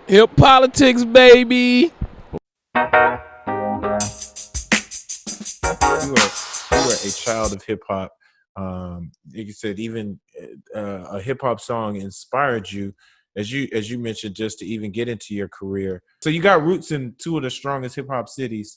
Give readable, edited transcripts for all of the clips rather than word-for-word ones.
Hip politics, baby. You were a child of hip hop. Like you said, even a hip hop song inspired you, as you mentioned, just to even get into your career. So you got roots in two of the strongest hip hop cities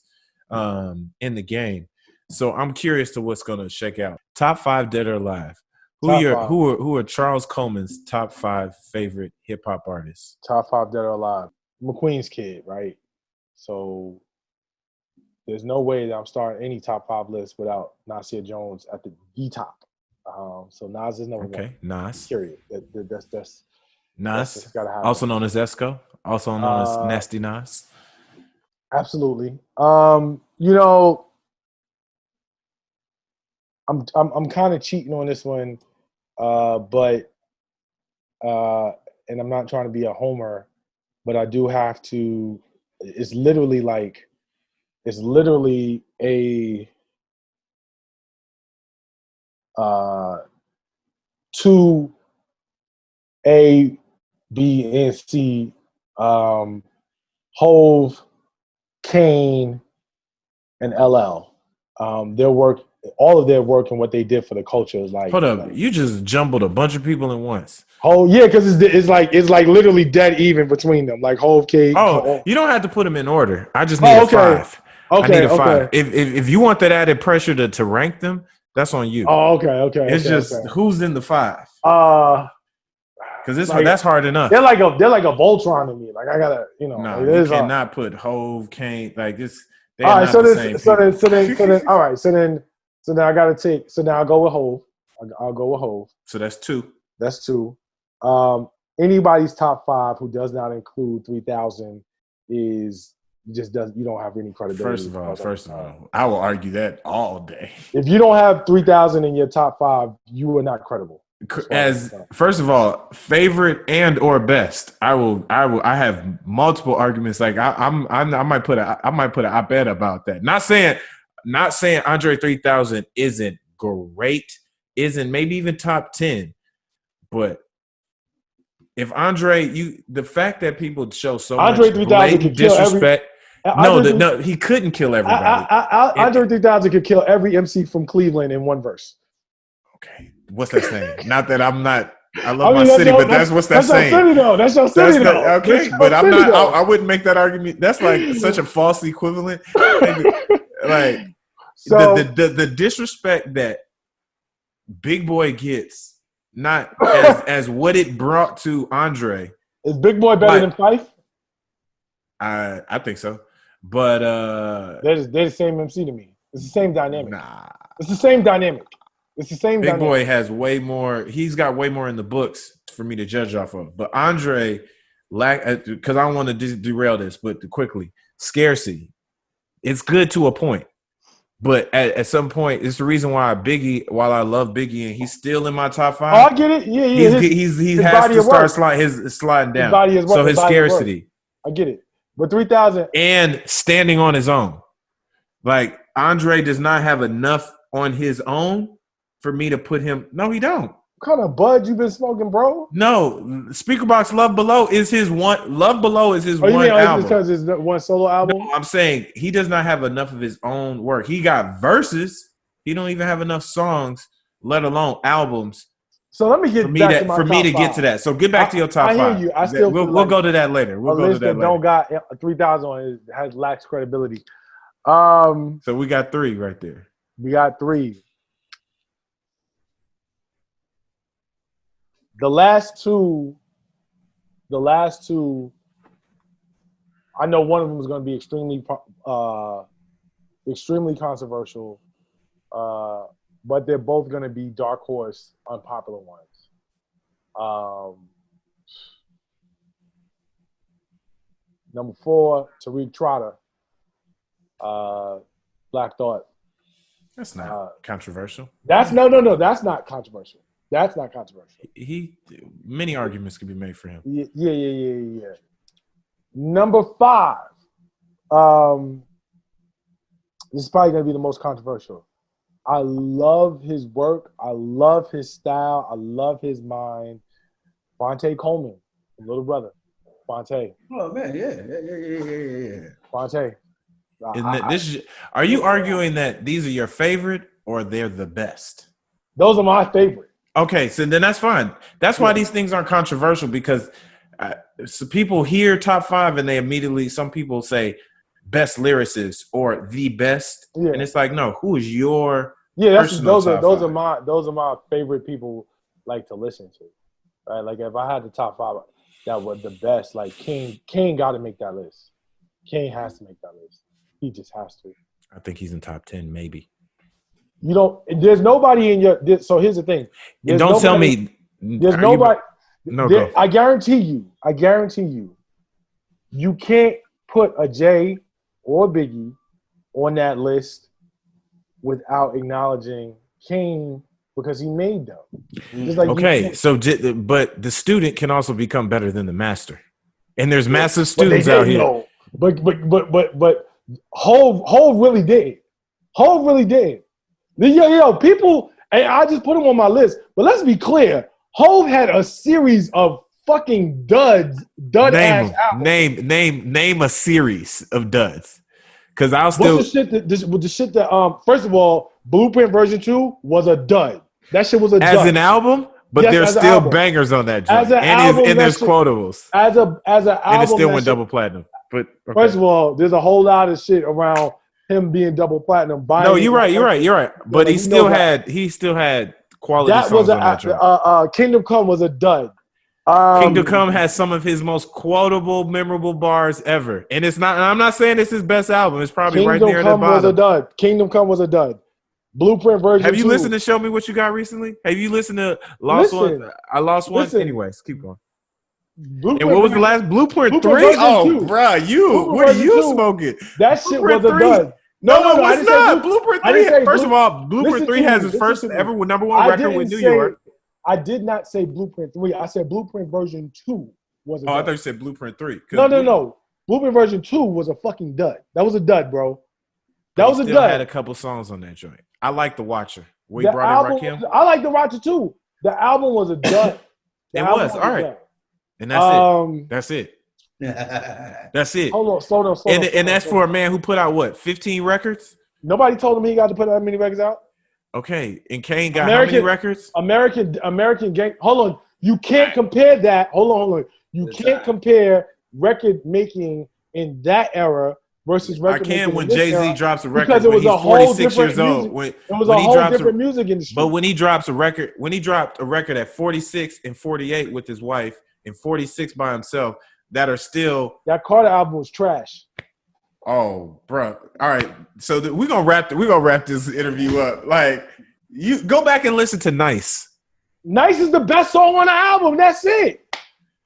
in the game. So I'm curious to what's gonna shake out. Top five, dead or alive. Top five. Who are Charles Coleman's top five favorite hip hop artists? Top five dead or alive. I'm a Queens kid, right? So there's no way that I'm starting any top five list without Nasir Jones at the top. So Nas is number one. Okay, Nas. Period. That's Nas, gotta happen. also known as Esco, also known as Nasty Nas. Absolutely. You know, I'm kind of cheating on this one, but and I'm not trying to be a homer, but I do have to. It's literally a two A, B, and C. Hove, Kane, and LL. Their work, all of their work, and what they did for the culture is like. Hold up, you just jumbled a bunch of people in once. Oh yeah, because it's like literally dead even between them. Like Hove, Kane. Oh, you don't have to put them in order. I just need a five. Okay, I need a five. If you want that added pressure to rank them, that's on you. Oh, okay. It's just who's in the five. Because like, that's hard enough. They're like a Voltron to me. Like I gotta, No, you cannot put Hove, Kane, like this. All right, so then, all right, so then I gotta take. So now I'll go with Hove. I'll go with Hove. So that's two. That's two. Anybody's top five who does not include 3000 is just does. You don't have any credibility. First of all, I will argue that all day. If you don't have 3000 in your top five, you are not credible. As first of all, favorite and or best, I have multiple arguments. Like I might put an op-ed about that. Not saying Andre 3000 isn't great, isn't maybe even top 10, but if Andre, the fact that people show so Andre much 3000 could disrespect. No, he couldn't kill everybody. Andre 3000 could kill every MC from Cleveland in one verse. Okay. What's that saying? Not that I'm not. I love my city, but that's what's that saying. That's your city, though. Okay, but I'm not. I wouldn't make that argument. That's like such a false equivalent. Like so, the disrespect that Big Boy gets, not as what it brought to Andre. Is Big Boy better than Fife? I think so, but they're the same MC to me. It's the same dynamic. Nah, it's the same dynamic. It's the same. Big Boy has way more. He's got way more in the books for me to judge off of. But Andre, because I don't want to derail this, but quickly, scarcity. It's good to a point, but at some point, it's the reason why Biggie. While I love Biggie, and he's still in my top five. Oh, I get it. Yeah. He has to start sliding down. So his scarcity. I get it. But 3000 and standing on his own, like Andre does not have enough on his own. For me to put him, no, he don't. What kind of bud you been smoking, bro? No, Speakerbox Love Below is his one. Love Below is his one album. Because it's one solo album. No, I'm saying he does not have enough of his own work. He got verses. He don't even have enough songs, let alone albums. So let me get for me to get to that. So get back to your top five. I hear you. We'll go to that later. We'll go to that later. Don't got 3000 on it has lacks credibility. So we got three right there. We got three. The last two, I know one of them is going to be extremely controversial, but they're both going to be dark horse, unpopular ones. Number 4, Tariq Trotter, Black Thought. That's not controversial. That's no. That's not controversial. That's not controversial. Many arguments can be made for him. Yeah. Number 5. This is probably going to be the most controversial. I love his work. I love his style. I love his mind. Vontae Coleman, Little Brother. Fonte. Oh man, yeah. Fonte. Are you arguing that these are your favorite or they're the best? Those are my favorite. Okay, so then that's fine. That's why these things aren't controversial because so people hear top 5 and they immediately, some people say best lyricist or the best, and it's like, no, who is your those are 5? my favorite people like to listen to, right? Like if I had the top 5 that were the best, like King got to make that list. King has to make that list. He just has to. I think he's in top 10, maybe. You don't. There's nobody in your. So here's the thing. And don't tell me. There's nobody. Go. I guarantee you, you can't put a Jay or Biggie on that list without acknowledging King because he made them. Just like okay, but the student can also become better than the master, and there's massive students out here. No. But Hov really did. Hov really did. Yo, people, and I just put him on my list. But let's be clear, Hov had a series of fucking dud ass albums. Name a series of duds, because I'll still. What's the shit that first of all, Blueprint version 2 was a dud. That shit was a dud. As an album, but yes, there's still bangers on that joint, and there's quotables. As an album, and it still went double platinum. But okay. First of all, there's a whole lot of shit around him being double platinum. No, you're right. But he still had quality songs on that joint. Kingdom Come was a dud. Kingdom Come has some of his most quotable, memorable bars ever, and it's not. And I'm not saying it's his best album. It's probably right there at the bottom. Kingdom Come was a dud. Blueprint version. Have you 2. listened to Show Me What You Got recently? Have you listened to Lost One? I Lost One. Anyways, keep going. And what was the last Blueprint 3? Oh, bro, what are you smoking? That shit was a dud. No, it's not. Blueprint 3. First of all, Blueprint 3 has his first ever number 1 record with New York. I did not say Blueprint 3. I said Blueprint version 2 was a dud. I thought you said Blueprint 3. No. Blueprint version 2 was a fucking dud. That was a dud, bro. That was a dud. Had a couple songs on that joint. I like The Watcher. Where he brought in Rakim. I like The Watcher too. The album was a dud. It was. All right. And that's it. That's it. Hold on, slow down. And that's for a man who put out what, 15 records? Nobody told him he got to put that many records out. Okay, and Kane got how many records? American Gang. Hold on, you can't compare that. Hold on. You can't compare record making in that era versus record making. I can when Jay-Z drops a record because it was when he's a whole 46 years old. It was a whole different music industry. But when he dropped a record at 46 and 48 with his wife and 46 by himself, that are still that Carter album was trash. Oh, bro! All right, so we're gonna wrap this interview up. Like, you go back and listen to "Nice." "Nice" is the best song on the album. That's it.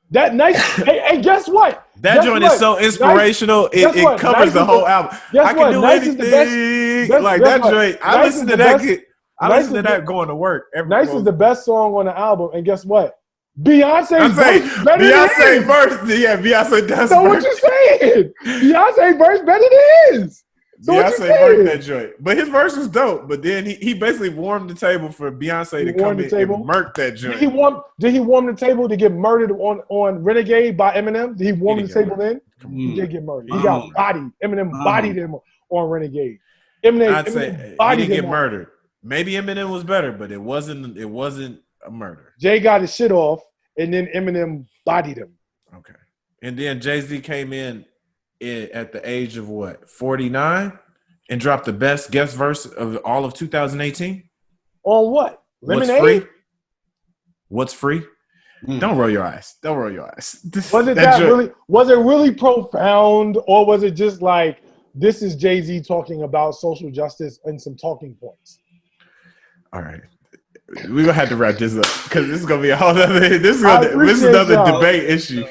That "Nice." hey, guess what? That joint is so inspirational. Nice, it covers the whole album. I can do anything. Like that joint. I listen to that. I listen to that going to work. "Nice" is the best song on the album, and guess what? Beyonce's verse better than verse. Yeah, Beyonce does. So what you saying? Beyonce verse better than his. So Beyonce worked that joint, but his verse was dope. But then he basically warmed the table for Beyonce to come in and murk that joint. Did he warm the table to get murdered on Renegade by Eminem? Did he warm the table then? He did get murdered. He got bodied. Eminem bodied him on Renegade. I'd say he didn't get murdered. Maybe Eminem was better, but it wasn't a murder. Jay got his shit off, and then Eminem bodied him. Okay. And then Jay-Z came in at the age of 49 and dropped the best guest verse of all of 2018. On what? Lemonade? What's free? Don't roll your eyes. Was it really profound, or was it just like, this is Jay-Z talking about social justice and some talking points? All right. We're gonna have to wrap this up because this is gonna be a whole other. This is another debate issue.